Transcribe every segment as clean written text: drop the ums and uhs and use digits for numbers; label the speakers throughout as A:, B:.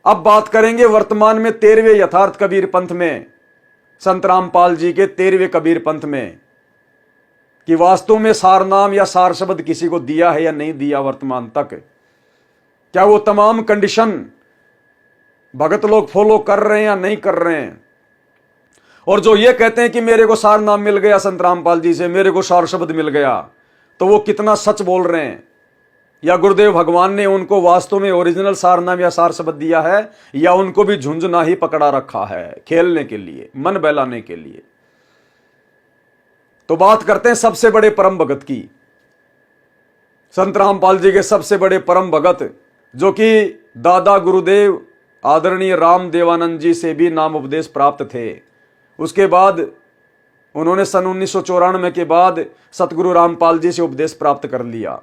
A: अब बात करेंगे वर्तमान में 13वें यथार्थ कबीर पंथ में, संत रामपाल जी के 13वें कबीर पंथ में, कि वास्तव में सार नाम या सार शब्द किसी को दिया है या नहीं दिया वर्तमान तक। क्या वो तमाम कंडीशन भगत लोग फॉलो कर रहे हैं या नहीं कर रहे हैं। और जो ये कहते हैं कि मेरे को सार नाम मिल गया संत रामपाल जी से, मेरे को सार शब्द मिल गया, तो वो कितना सच बोल रहे हैं, या गुरुदेव भगवान ने उनको वास्तव में ओरिजिनल सार नाम या सार शब्द दिया है, या उनको भी झुंझुना ही पकड़ा रखा है खेलने के लिए, मन बहलाने के लिए। तो बात करते हैं सबसे बड़े परम भगत की, संत रामपाल जी के सबसे बड़े परम भगत, जो कि दादा गुरुदेव आदरणीय राम देवानंद जी से भी नाम उपदेश प्राप्त थे। उसके बाद उन्होंने सन 1994 के बाद सतगुरु रामपाल जी से उपदेश प्राप्त कर लिया,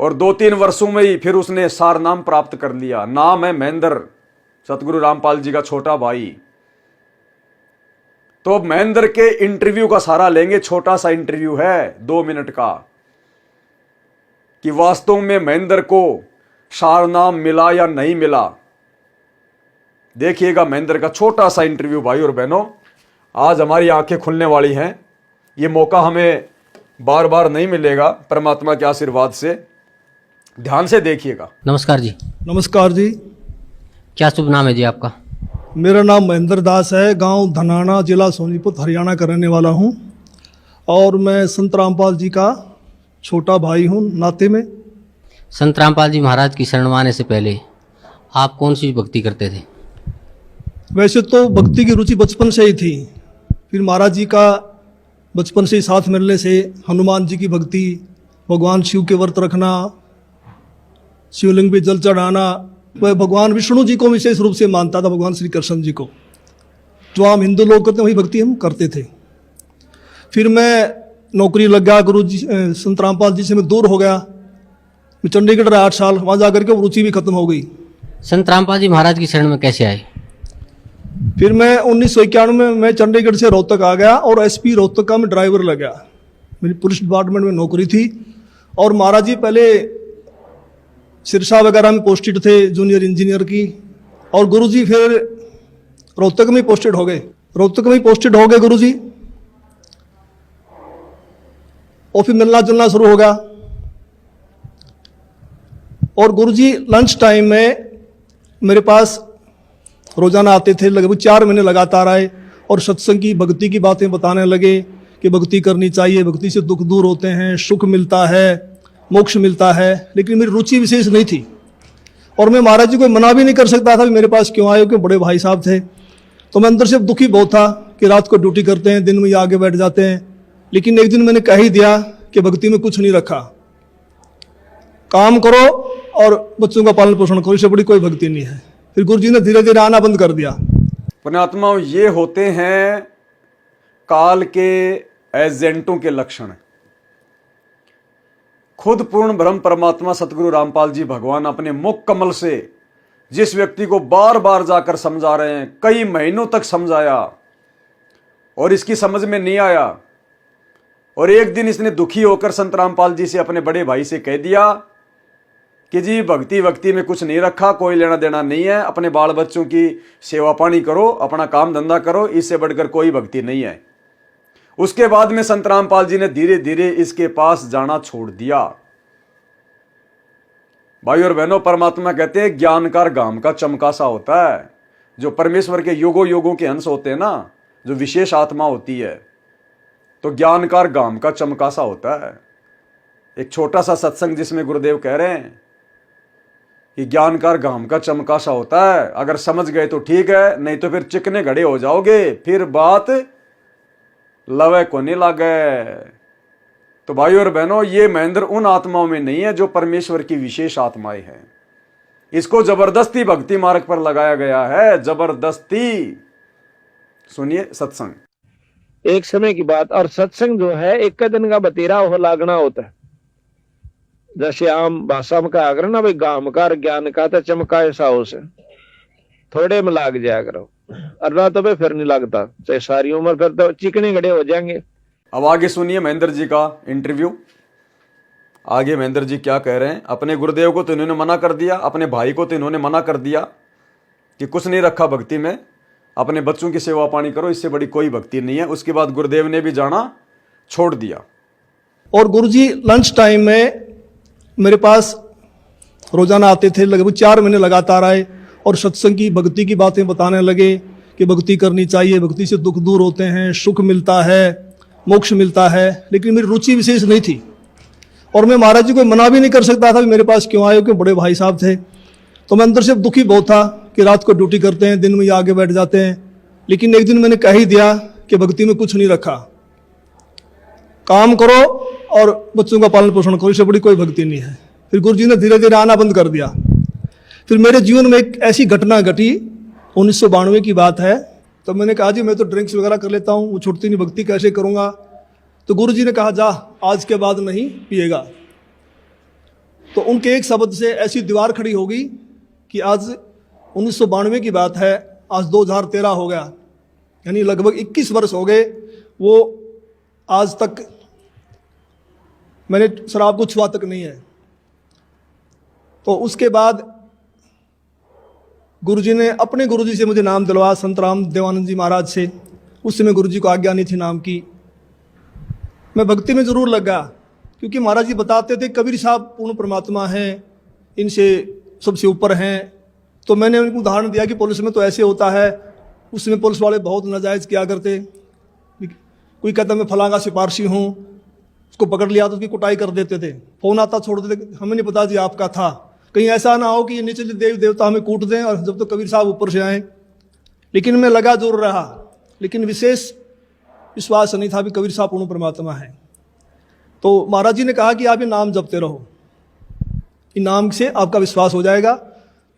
A: और 2-3 वर्षों में ही फिर उसने सार नाम प्राप्त कर लिया। नाम है महेंद्र, सतगुरु रामपाल जी का छोटा भाई। तो अब महेंद्र के इंटरव्यू का सहारा लेंगे, छोटा सा इंटरव्यू है 2 मिनट का, कि वास्तव में महेंद्र को सार नाम मिला या नहीं मिला। देखिएगा महेंद्र का छोटा सा इंटरव्यू भाई और बहनों। आज हमारी आंखें खुलने वाली हैं, ये मौका हमें बार बार नहीं मिलेगा, परमात्मा के आशीर्वाद से। ध्यान से देखिएगा।
B: नमस्कार जी।
C: नमस्कार जी।
B: क्या शुभ नाम है जी आपका?
C: मेरा नाम महेंद्र दास है, गांव धनाना, जिला सोनीपत, हरियाणा का रहने वाला हूं, और मैं संत रामपाल जी का छोटा भाई हूं नाते में।
B: संत रामपाल जी महाराज की शरण में आने से पहले आप कौन सी भक्ति करते थे?
C: वैसे तो भक्ति की रुचि बचपन से ही थी, फिर महाराज जी का बचपन से ही साथ मिलने से हनुमान जी की भक्ति, भगवान शिव के व्रत रखना, शिवलिंग पे जल चढ़ाना, वह भगवान विष्णु जी को विशेष रूप से मानता था, भगवान श्री कृष्ण जी को, जो आम हिंदू लोग करते हैं वही भक्ति हम करते थे। फिर मैं नौकरी लग गया, गुरु जी संत रामपाल जी से मैं दूर हो गया, मैं चंडीगढ़ रहा 8 साल, वहाँ जाकर के रुचि भी खत्म हो गई।
B: संत रामपाल जी महाराज की शरण में कैसे आए?
C: फिर मैं 1991 में मैं चंडीगढ़ से रोहतक आ गया, और एसपी रोहतक का मैं ड्राइवर लग गया। मेरी पुलिस डिपार्टमेंट में नौकरी थी, और महाराज जी पहले सिरसा वगैरह में पोस्टेड थे जूनियर इंजीनियर की, और गुरुजी फिर रोहतक में पोस्टेड हो गए। गुरुजी, और फिर मिलना जुलना शुरू हो गया। और गुरुजी लंच टाइम में मेरे पास रोजाना आते थे, लगभग 4 महीने लगातार आए, और सत्संग की, भक्ति की बातें बताने लगे कि भक्ति करनी चाहिए, भक्ति से दुख दूर होते हैं, सुख मिलता है, मोक्ष मिलता है। लेकिन मेरी रुचि विशेष नहीं थी, और मैं महाराज जी को मना भी नहीं कर सकता था मेरे पास क्यों आए, क्योंकि बड़े भाई साहब थे। तो मैं अंदर से दुखी बहुत था कि रात को ड्यूटी करते हैं, दिन में ये आगे बैठ जाते हैं। लेकिन एक दिन मैंने कह ही दिया कि भक्ति में कुछ नहीं रखा, काम करो और बच्चों का पालन पोषण करो, इससे बड़ी कोई भक्ति नहीं है। फिर गुरु जी ने धीरे धीरे आना बंद कर दिया।
A: पुण्यात्मा, ये होते हैं काल के एजेंटों के लक्षण। खुद पूर्ण ब्रह्म परमात्मा सतगुरु रामपाल जी भगवान अपने मुख कमल से जिस व्यक्ति को बार बार जाकर समझा रहे हैं, कई महीनों तक समझाया और इसकी समझ में नहीं आया, और एक दिन इसने दुखी होकर संत रामपाल जी से, अपने बड़े भाई से कह दिया कि जी भक्ति में कुछ नहीं रखा, कोई लेना देना नहीं है, अपने बाल बच्चों की सेवा पानी करो, अपना काम धंधा करो, इससे बढ़कर कोई भक्ति नहीं है। उसके बाद में संत रामपाल जी ने धीरे धीरे इसके पास जाना छोड़ दिया। भाई और बहनों, परमात्मा कहते हैं ज्ञानकार गाम का चमका सा होता है। जो परमेश्वर के युगों युगों के अंश होते हैं ना, जो विशेष आत्मा होती है, तो ज्ञानकार गाम का चमका सा होता है। एक छोटा सा सत्संग जिसमें गुरुदेव कह रहे हैं कि ज्ञानकार गाम का चमका सा होता है, अगर समझ गए तो ठीक है, नहीं तो फिर चिकने घड़े हो जाओगे, फिर बात लवे को नहीं लागे। तो भाई और बहनों, ये महेंद्र उन आत्माओं में नहीं है जो परमेश्वर की विशेष आत्माएं हैं। इसको जबरदस्ती भक्ति मार्ग पर लगाया गया है, जबरदस्ती। सुनिए सत्संग।
D: एक समय की बात, और सत्संग जो है एक दिन का बतेरा हो लागना होता है। जैसे आम भाषा में कहा करो ना भाई, गामकार ज्ञान का तो चमका ऐसा हो से, थोड़े में लाग जाया करो, अल्लाह तो फिर नहीं लगता, चाहे सारी उम्र फिर तो चिकने गड़े हो जाएंगे।
A: अब आगे सुनिए महेंद्र जी का इंटरव्यू। आगे महेंद्र जी क्या कह रहे हैं। अपने गुरुदेव को तो इन्होंने मना कर दिया, अपने भाई को तो इन्होंने मना कर दिया कि कुछ नहीं रखा भक्ति में, अपने बच्चों की सेवा पानी करो, इससे बड़ी कोई भक्ति नहीं है। उसके बाद गुरुदेव ने भी जाना छोड़ दिया।
C: और गुरुजी लंच टाइम में मेरे पास रोजाना आते थे, लगभग 4 महीने लगातार आए और सत्संग की भक्ति की बातें बताने लगे कि भक्ति करनी चाहिए, भक्ति से दुख दूर होते हैं, सुख मिलता है, मोक्ष मिलता है। लेकिन मेरी रुचि विशेष नहीं थी और मैं महाराज जी को मना भी नहीं कर सकता था कि मेरे पास क्यों आए, क्योंकि बड़े भाई साहब थे। तो मैं अंदर से दुखी बहुत था कि रात को ड्यूटी करते हैं, दिन में ये आगे बैठ जाते हैं। लेकिन एक दिन मैंने कह ही दिया कि भक्ति में कुछ नहीं रखा, काम करो और बच्चों का पालन पोषण करो, इससे बड़ी कोई भक्ति नहीं है। फिर गुरु जी ने धीरे धीरे आना बंद कर दिया। फिर मेरे जीवन में एक ऐसी घटना घटी, 1992 की बात है। तो मैंने कहा जी मैं तो ड्रिंक्स वगैरह कर लेता हूँ, वो छूटती नहीं, भक्ति कैसे करूँगा। तो गुरु जी ने कहा जा आज के बाद नहीं पिएगा। तो उनके एक शब्द से ऐसी दीवार खड़ी हो गई कि आज 1992 की बात है, आज 2013 हो गया, यानी लगभग 21 वर्ष हो गए। वो आज तक मैंने शराब को छुआ तक नहीं है। तो उसके बाद गुरुजी ने अपने गुरुजी से मुझे नाम दिलवाया, संत राम देवानंद जी महाराज से। उस समय गुरुजी को आज्ञा नहीं थी नाम की। मैं भक्ति में जरूर लगा क्योंकि महाराज जी बताते थे कबीर साहब पूर्ण परमात्मा हैं, इनसे सबसे ऊपर हैं। तो मैंने उनको उदाहरण दिया कि पुलिस में तो ऐसे होता है, उसमें पुलिस वाले बहुत नाजायज़ किया करते। कोई कहता मैं फलां का सिपारसी हूँ, उसको पकड़ लिया तो उसकी कुटाई कर देते थे, फोन आता छोड़ देते, हमें नहीं पता जी आपका था। कहीं ऐसा ना हो कि ये नीचे देवी देवता हमें कूट दें और जब तो कबीर साहब ऊपर से आए। लेकिन मैं लगा जरूर रहा, लेकिन विशेष विश्वास नहीं था भी कबीर साहब पूर्ण परमात्मा है। तो महाराज जी ने कहा कि आप ये नाम जपते रहो, इन नाम से आपका विश्वास हो जाएगा।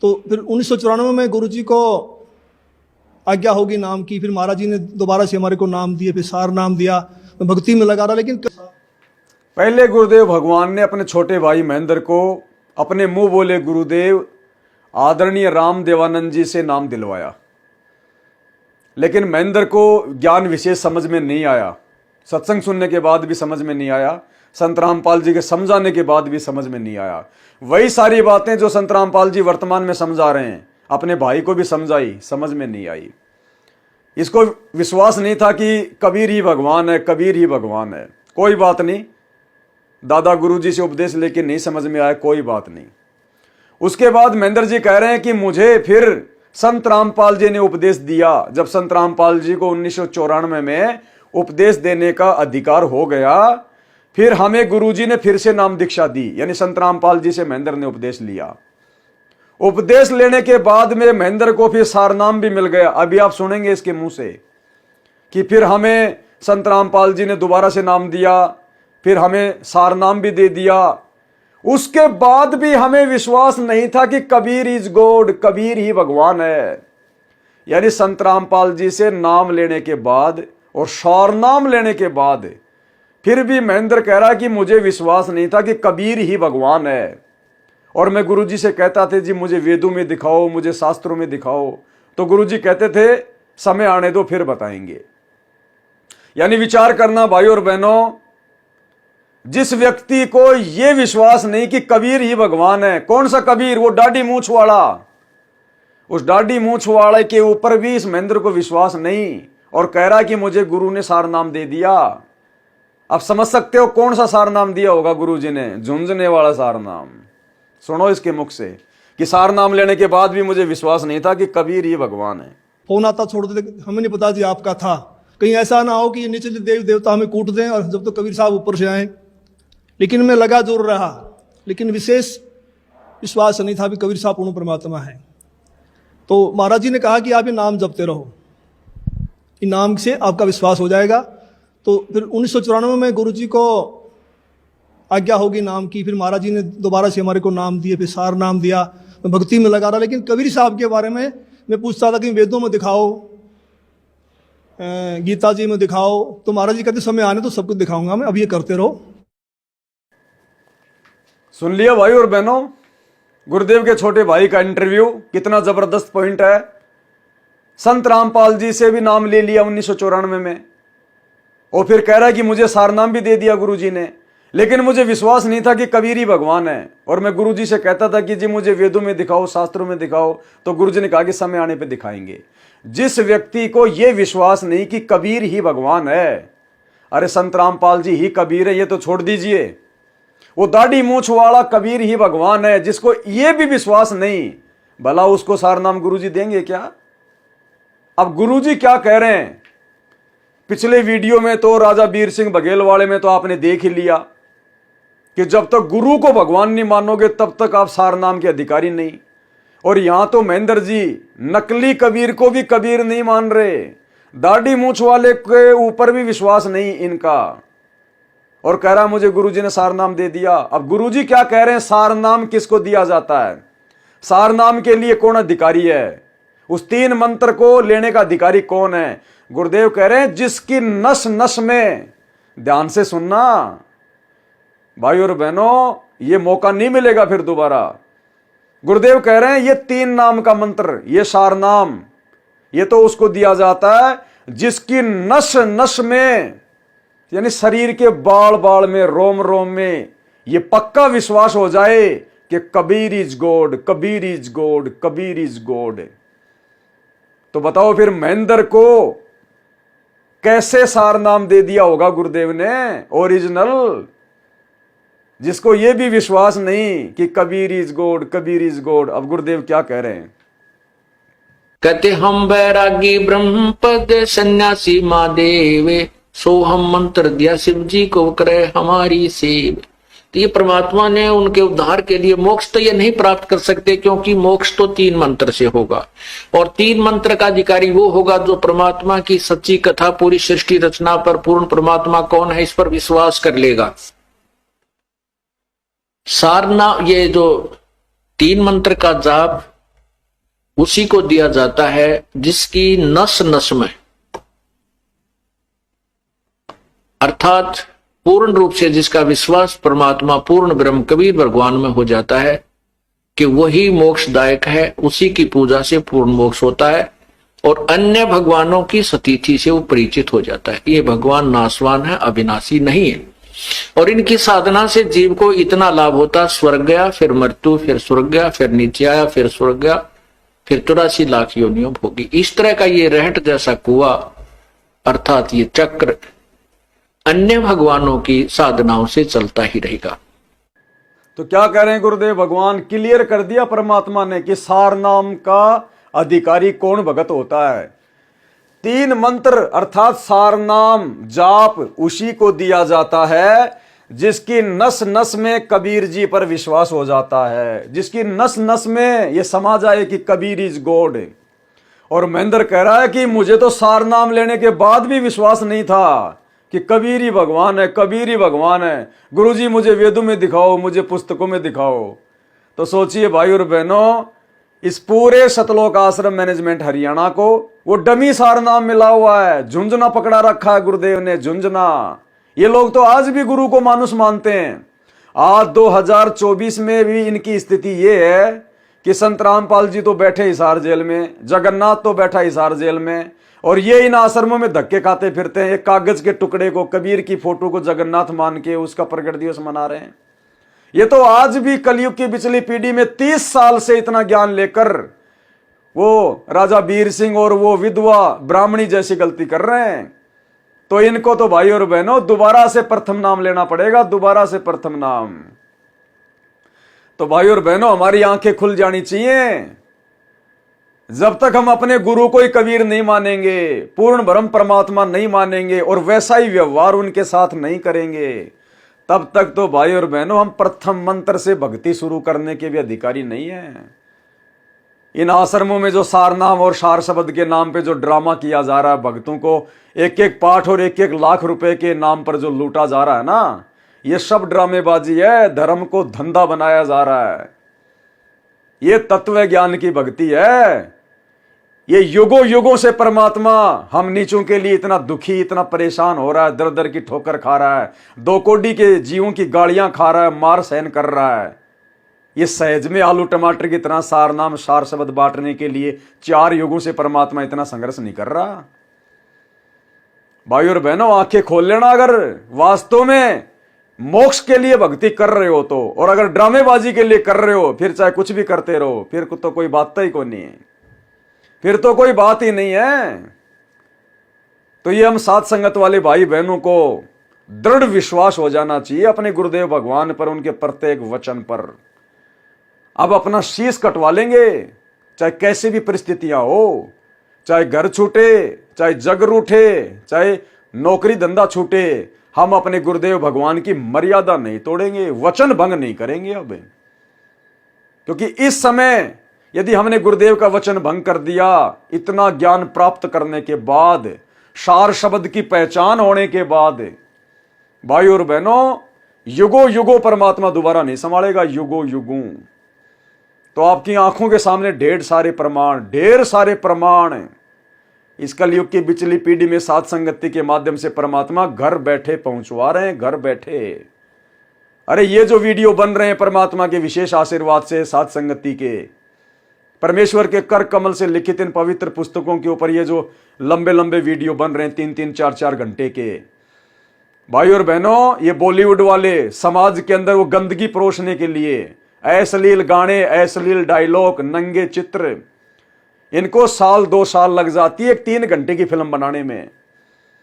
C: तो फिर 1994 में गुरु जी को आज्ञा होगी नाम की। फिर महाराज जी ने दोबारा से हमारे को नाम दिए, फिर सार नाम दिया। मैं भक्ति में लगा रहा। लेकिन
A: पहले गुरुदेव भगवान ने अपने छोटे भाई महेंद्र को अपने मुंह बोले गुरुदेव आदरणीय राम देवानंद जी से नाम दिलवाया। लेकिन महेंद्र को ज्ञान विशेष समझ में नहीं आया, सत्संग सुनने के बाद भी समझ में नहीं आया, संत रामपाल जी के समझाने के बाद भी समझ में नहीं आया। वही सारी बातें जो संत रामपाल जी वर्तमान में समझा रहे हैं, अपने भाई को भी समझाई, समझ में नहीं आई। इसको विश्वास नहीं था कि कबीर ही भगवान है, कबीर ही भगवान है। कोई बात नहीं, दादा गुरुजी से उपदेश लेके नहीं समझ में आया, कोई बात नहीं। उसके बाद महेंद्र जी कह रहे हैं कि मुझे फिर संत रामपाल जी ने उपदेश दिया। जब संत रामपाल जी को 1994 में उपदेश देने का अधिकार हो गया, फिर हमें गुरुजी ने फिर से नाम दीक्षा दी, यानी संत रामपाल जी से महेंद्र ने उपदेश लिया। उपदेश लेने के बाद में महेंद्र को फिर सारनाम भी मिल गया। अभी आप सुनेंगे इसके मुंह से कि फिर हमें संत रामपाल जी ने दोबारा से नाम दिया, फिर हमें सारनाम भी दे दिया। उसके बाद भी हमें विश्वास नहीं था कि कबीर इज गॉड, कबीर ही भगवान है। यानी संत रामपाल जी से नाम लेने के बाद और सारनाम लेने के बाद फिर भी महेंद्र कह रहा कि मुझे विश्वास नहीं था कि कबीर ही भगवान है। और मैं गुरुजी से कहता था जी मुझे वेदों में दिखाओ, मुझे शास्त्रों में दिखाओ। तो गुरुजी कहते थे समय आने दो फिर बताएंगे। यानी विचार करना भाई और बहनों, जिस व्यक्ति को यह विश्वास नहीं कि कबीर ही भगवान है, कौन सा कबीर, वो दाढ़ी मूंछ वाला, उस दाढ़ी मूंछ वाले के ऊपर भी इस महेंद्र को विश्वास नहीं और कह रहा कि मुझे गुरु ने सार नाम दे दिया। अब समझ सकते हो कौन सा सार नाम दिया होगा गुरुजी ने, झुंझुने वाला सार नाम। सुनो इसके मुख से कि सार नाम लेने के बाद भी मुझे विश्वास नहीं था कि कबीर ही भगवान है।
C: फोन आता छोड़ देते, हमें नहीं पता जी आपका था। कहीं ऐसा ना हो कि ये नीचे देवी देवता हमें कूट दें और जब तो कबीर साहब ऊपर से आए। लेकिन मैं लगा जरूर रहा, लेकिन विशेष विश्वास नहीं था भी कबीर साहब पूर्ण परमात्मा है। तो महाराज जी ने कहा कि आप ये नाम जपते रहो, इन नाम से आपका विश्वास हो जाएगा। तो फिर 1994 में गुरु जी को आज्ञा होगी नाम की। फिर महाराज जी ने दोबारा से हमारे को नाम दिए, फिर सार नाम दिया। मैं भक्ति में लगा रहा। लेकिन कबीर साहब के बारे में मैं पूछता था कि वेदों में दिखाओ, गीता जी में दिखाओ। तो महाराज जी कहते समय आने तो सब कुछ दिखाऊंगा मैं, अब ये करते रहो।
A: सुन लिया भाई और बहनों, गुरुदेव के छोटे भाई का इंटरव्यू कितना जबरदस्त पॉइंट है। संत रामपाल जी से भी नाम ले लिया 1994 में और फिर कह रहा है कि मुझे सारनाम भी दे दिया गुरुजी ने। लेकिन मुझे विश्वास नहीं था कि कबीर ही भगवान है। और मैं गुरुजी से कहता था कि जी मुझे वेदों में दिखाओ, शास्त्रों में दिखाओ, तो गुरुजी ने कहा कि समय आने पे दिखाएंगे। जिस व्यक्ति को यह विश्वास नहीं कि कबीर ही भगवान है, अरे संत रामपाल जी ही कबीर है, ये तो छोड़ दीजिए, वो दाढ़ी मूछ वाला कबीर ही भगवान है, जिसको यह भी विश्वास नहीं, भला उसको सारनाम गुरुजी देंगे क्या? अब गुरुजी क्या कह रहे हैं, पिछले वीडियो में तो राजा बीर सिंह बघेल वाले में तो आपने देख ही लिया कि जब तक गुरु को भगवान नहीं मानोगे तब तक आप सारनाम के अधिकारी नहीं। और यहां तो महेंद्र जी नकली कबीर को भी कबीर नहीं मान रहे, दाढ़ी मूछ वाले के ऊपर भी विश्वास नहीं इनका, और कह रहा मुझे गुरुजी ने सारनाम दे दिया। अब गुरुजी क्या कह रहे हैं, सारनाम किसको दिया जाता है, सारनाम के लिए कौन अधिकारी है, उस 3 मंत्र को लेने का अधिकारी कौन है? गुरुदेव कह रहे हैं जिसकी नस नस में, ध्यान से सुनना भाई और बहनों, ये मौका नहीं मिलेगा फिर दोबारा। गुरुदेव कह रहे हैं ये 3 नाम का मंत्र, ये सारनाम, ये तो उसको दिया जाता है जिसकी नस नस में, यानी शरीर के बाल बाल में, रोम रोम में ये पक्का विश्वास हो जाए कि Kabir is God, Kabir is God, Kabir is God. तो बताओ फिर महेंद्र को कैसे सारनाम दे दिया होगा गुरुदेव ने ओरिजिनल, जिसको यह भी विश्वास नहीं कि Kabir is God, Kabir is God. अब गुरुदेव क्या कह रहे हैं,
E: कहते हम बैरागी ब्रह्म पद सन्यासी महादेव, सो हम मंत्र दिया शिव जी को करे हमारी सेव। तो ये परमात्मा ने उनके उद्धार के लिए, मोक्ष तो ये नहीं प्राप्त कर सकते क्योंकि मोक्ष तो 3 मंत्र से होगा, और 3 मंत्र का अधिकारी वो होगा जो परमात्मा की सच्ची कथा, पूरी सृष्टि रचना पर, पूर्ण परमात्मा कौन है इस पर विश्वास कर लेगा। सारना, ये जो 3 मंत्र का जाप उसी को दिया जाता है जिसकी नस नस में, अर्थात पूर्ण रूप से जिसका विश्वास परमात्मा पूर्ण ब्रह्म कबीर भगवान में हो जाता है कि वही मोक्षदायक है, उसी की पूजा से पूर्ण मोक्ष होता है, और अन्य भगवानों की सतीथि से वो परिचित हो जाता है। ये भगवान नाशवान है, अविनाशी नहीं है, और इनकी साधना से जीव को इतना लाभ होता, स्वर्ग गया, फिर मृत्यु, फिर स्वर्ग गया, फिर नीचे आया, फिर स्वर्ग गया, फिर 84 लाख योनियों भोगी। इस तरह का ये रहट जैसा कुआ, अर्थात ये चक्र अन्य भगवानों की साधनाओं से चलता ही रहेगा।
A: तो क्या कह रहे हैं गुरुदेव, भगवान क्लियर कर दिया परमात्मा ने कि सारनाम का अधिकारी कौन भगत होता है। 3 मंत्र अर्थात सारनाम जाप उसी को दिया जाता है जिसकी नस नस में कबीर जी पर विश्वास हो जाता है, जिसकी नस नस में यह समा जाए कि कबीर इज गॉड। और महेंद्र कह रहा है कि मुझे तो सारनाम लेने के बाद भी विश्वास नहीं था कि कबीर ही भगवान है, कबीर ही भगवान है। गुरुजी मुझे वेदों में दिखाओ, मुझे पुस्तकों में दिखाओ। तो सोचिए भाई और बहनों, इस पूरे सतलोक आश्रम मैनेजमेंट हरियाणा को वो डमी सारनाम मिला हुआ है, झुंझुना पकड़ा रखा है गुरुदेव ने, झुंझुना। ये लोग तो आज भी गुरु को मानुष मानते हैं। आज 2024 में भी इनकी स्थिति ये है कि संत रामपाल जी तो बैठे हिसार जेल में, जगन्नाथ तो बैठा हिसार जेल में, और ये इन आश्रमों में धक्के खाते फिरते हैं। एक कागज के टुकड़े को, कबीर की फोटो को जगन्नाथ मान के उसका प्रकट दिवस मना रहे हैं। ये तो आज भी कलयुग की पिछली पीढ़ी में 30 साल से इतना ज्ञान लेकर वो राजा बीर सिंह और वो विधवा ब्राह्मणी जैसी गलती कर रहे हैं। तो इनको तो भाई और बहनों दोबारा से प्रथम नाम लेना पड़ेगा, दोबारा से प्रथम नाम। तो भाई और बहनों, हमारी आंखें खुल जानी चाहिए। जब तक हम अपने गुरु को ही कबीर नहीं मानेंगे, पूर्ण ब्रह्म परमात्मा नहीं मानेंगे और वैसा ही व्यवहार उनके साथ नहीं करेंगे, तब तक तो भाई और बहनों हम प्रथम मंत्र से भक्ति शुरू करने के भी अधिकारी नहीं है। इन आश्रमों में जो सारनाम और सार शब्द के नाम पे जो ड्रामा किया जा रहा है, भक्तों को एक एक पाठ और एक एक लाख रुपए के नाम पर जो लूटा जा रहा है ना, ये सब ड्रामेबाजी है। धर्म को धंधा बनाया जा रहा है। ये तत्व ज्ञान की भक्ति है। ये युगों युगों से परमात्मा हम नीचों के लिए इतना दुखी, इतना परेशान हो रहा है, दर दर की ठोकर खा रहा है, 2 कोड़ी के जीवों की गालियां खा रहा है, मार सहन कर रहा है। ये सहज में आलू टमाटर की तरह सार नाम सार शब्द बांटने के लिए 4 युगों से परमात्मा इतना संघर्ष नहीं कर रहा। भाई और बहनों, आंखें खोल लेना। अगर वास्तव में मोक्ष के लिए भक्ति कर रहे हो तो, और अगर ड्रामेबाजी के लिए कर रहे हो, फिर चाहे कुछ भी करते रहो, फिर तो कोई बात ही को नहीं है, फिर तो कोई बात ही नहीं है। तो ये हम साथ संगत वाले भाई बहनों को दृढ़ विश्वास हो जाना चाहिए अपने गुरुदेव भगवान पर, उनके प्रत्येक वचन पर। अब अपना शीश कटवा लेंगे, चाहे कैसी भी परिस्थितियां हो, चाहे घर छूटे, चाहे जग रूठे, चाहे नौकरी धंधा छूटे, हम अपने गुरुदेव भगवान की मर्यादा नहीं तोड़ेंगे, वचन भंग नहीं करेंगे। अब क्योंकि इस समय यदि हमने गुरुदेव का वचन भंग कर दिया, इतना ज्ञान प्राप्त करने के बाद, सार शब्द की पहचान होने के बाद, भाई और बहनों, युगों युगों परमात्मा दोबारा नहीं संभालेगा, युगों युगों। तो आपकी आंखों के सामने ढेर सारे प्रमाण इस कलयुग की बिचली पीढ़ी में साथ संगति के माध्यम से परमात्मा घर बैठे पहुंचवा रहे हैं, घर बैठे। अरे ये जो वीडियो बन रहे हैं परमात्मा के विशेष आशीर्वाद से, साथ संगति के, परमेश्वर के कर कमल से लिखित इन पवित्र पुस्तकों के ऊपर ये जो लंबे लंबे वीडियो बन रहे हैं 3-3, 4-4 घंटे के, भाई और बहनों, ये बॉलीवुड वाले समाज के अंदर वो गंदगी परोसने के लिए अश्लील गाने, अश्लील डायलॉग, नंगे चित्र, इनको 1-2 साल लग जाती है एक 3 घंटे की फिल्म बनाने में।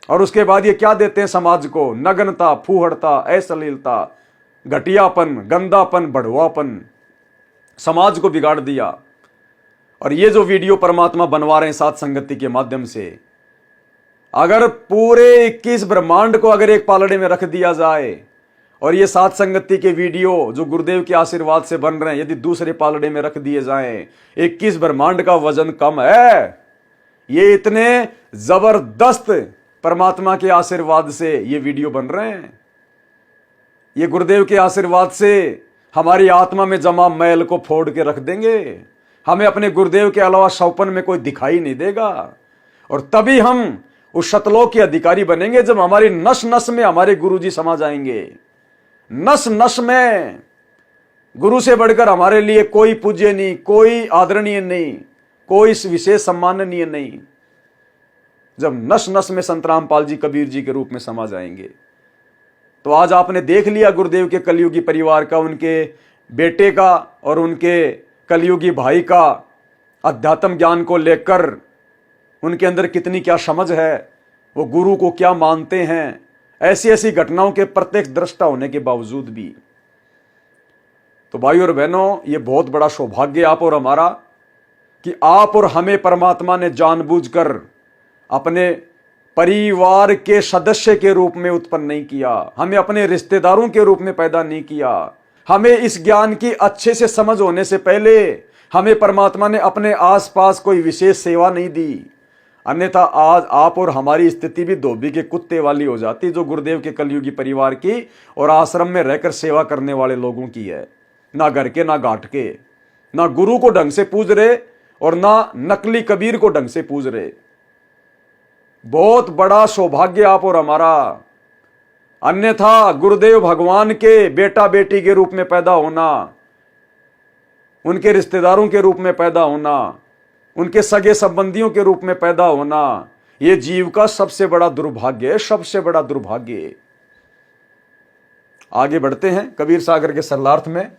A: और उसके बाद ये क्या देते हैं समाज को? नग्नता, फूहड़ता, अश्लीलता, घटियापन, गंदापन, बढ़ुआपन, समाज को बिगाड़ दिया। और ये जो वीडियो परमात्मा बनवा रहे हैं साथ संगति के माध्यम से, अगर पूरे 21 ब्रह्मांड को अगर एक पालड़े में रख दिया जाए, और ये साथ संगति के वीडियो जो गुरुदेव के आशीर्वाद से बन रहे हैं यदि दूसरे पालड़े में रख दिए जाएं, 21 ब्रह्मांड का वजन कम है। ये इतने जबरदस्त परमात्मा के आशीर्वाद से ये वीडियो बन रहे हैं। ये गुरुदेव के आशीर्वाद से हमारी आत्मा में जमा मैल को फोड़ के रख देंगे। हमें अपने गुरुदेव के अलावा सौपन में कोई दिखाई नहीं देगा। और तभी हम उस शतलोक के अधिकारी बनेंगे जब हमारी नस नस में हमारे गुरु जी समा जाएंगे। नस नस में गुरु से बढ़कर हमारे लिए कोई पूज्य नहीं, कोई आदरणीय नहीं, कोई विशेष सम्माननीय नहीं। जब नस नस में संत रामपाल जी, कबीर जी के रूप में समा जाएंगे। तो आज आपने देख लिया गुरुदेव के कलयुगी परिवार का, उनके बेटे का और उनके कलयुगी भाई का अध्यात्म ज्ञान को लेकर उनके अंदर कितनी क्या समझ है, वो गुरु को क्या मानते हैं, ऐसी ऐसी घटनाओं के प्रत्यक्ष दृष्टा होने के बावजूद भी। तो भाई और बहनों, ये बहुत बड़ा सौभाग्य आप और हमारा कि आप और हमें परमात्मा ने जानबूझकर अपने परिवार के सदस्य के रूप में उत्पन्न नहीं किया, हमें अपने रिश्तेदारों के रूप में पैदा नहीं किया। हमें इस ज्ञान की अच्छे से समझ होने से पहले हमें परमात्मा ने अपने आसपास कोई विशेष सेवा नहीं दी, अन्यथा आज आप और हमारी स्थिति भी धोबी के कुत्ते वाली हो जाती, जो गुरुदेव के कलयुगी परिवार की और आश्रम में रहकर सेवा करने वाले लोगों की है। ना घर के, ना घाट के, ना गुरु को ढंग से पूज रहे और ना नकली कबीर को ढंग से पूज रहे। बहुत बड़ा सौभाग्य आप और हमारा। अन्यथा गुरुदेव भगवान के बेटा बेटी के रूप में पैदा होना, उनके रिश्तेदारों के रूप में पैदा होना, उनके सगे संबंधियों के रूप में पैदा होना, यह जीव का सबसे बड़ा दुर्भाग्य है, सबसे बड़ा दुर्भाग्य। आगे बढ़ते हैं कबीर सागर के सरलार्थ में।